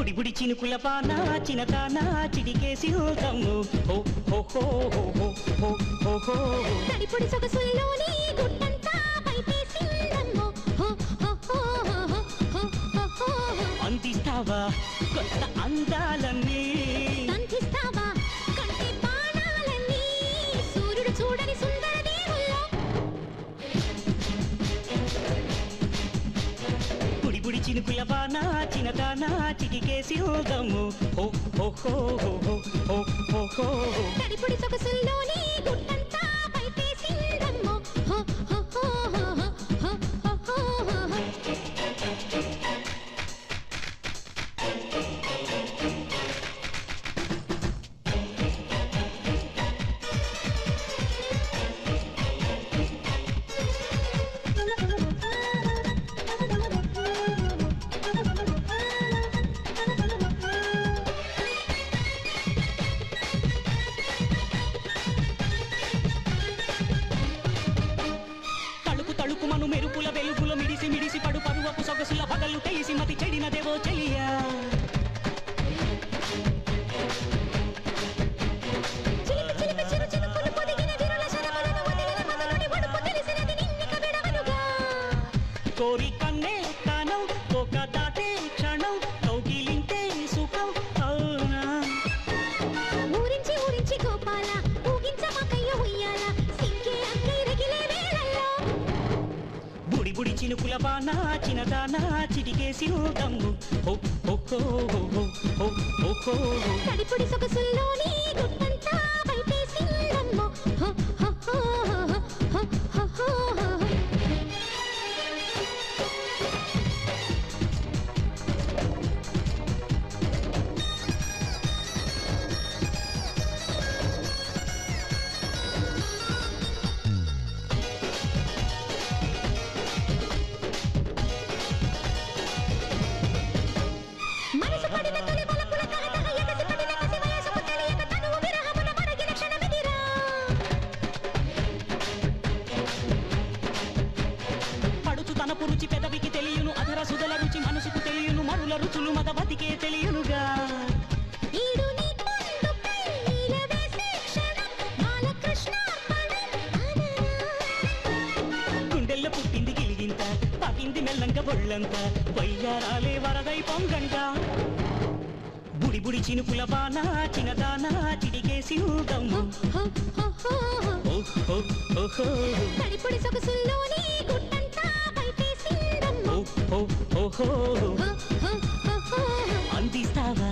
బుడి బుడి చినుకుల పాన చినతాన చిటికేసి హోదమ్ము హో హో హో హో హో హో హో తడిపుడి సొగసుల్లోని గుట్టంతా పైపేసిందమ్మో హో హో హో హో హో హో అందిస్తావా కొత్త అందాలన్నీ సంధిస్తావా కంటి బాణాలన్నీ సూర్యుడు చూడని సుందర దేవుల్లో బుడి బుడి చినుకుల పాన చినతాన చిటికేసి హోదమ్ము హో హో హో హో హో హో హో తడిపుడి సొగసుల్లోని గుట్టంతా పైపేసిందమ్మో హో హో హో హో హో హో తళుకుమను మెరుపుల వెలుగుల మిడిసి మిడిసి పడు పరువపు సొగసుల పగలు తెలిసి మతి చెడినదేవో చెలియా చిలిపి చిరు చినుకులు పొదిగిన విరుల శరములను వదిలిన మొదలుని ఒడుపు తెలిసినది నిన్నిక విడవనుగా కోరి కన్నే కానం ఒక దాటే క్షణం కౌగిలింటే సుఖం అవునా ఊరించి ఊరించి గోపాల ఊగించమకయ్య ఉయ్యాల సింకే అంకై రగిలే వేళల్లో బుడి బుడి చినుకుల బాన చినదాన చిటికేసి హోదమ్ము హో హో హో హో హో హో హో తడిపుడి సొగసుల్లోని గుట్టంతా పైపేసిందమ్మో హో హో హో హో హో హో మనసు పడిన తొలి వలపుల కలతగ ఎగసి పడిన కసి వయసుకు తెలియక తనువు విరహమున మరగిన క్షణమిదిరా పడుచు తనపు రుచి పెదవికి తెలియను అధర సుధల రుచి మనసుకు తెలియను మరుల రుచులు మత బతికే తెలియనుగా ఈడు నీ పొందుపై నీలవేసే క్షణం బాలకృష్ణార్పణం అనరా గుండెల్లో పుట్టింది గిలిగింత పాకింది మెల్లంగా బొళ్ళంత వయ్యారాలే వరదై పొంగంట బుడి బుడి చినుకుల బాన చినదాన చిటికేసి హోదమ్ము హో హో హో ఓ హో హో హో తడిపుడి సొగసుల్లోని గుట్టంతా పైపేసిందమ్మో ఓ హో హో హో హో హో హో అందిస్తావా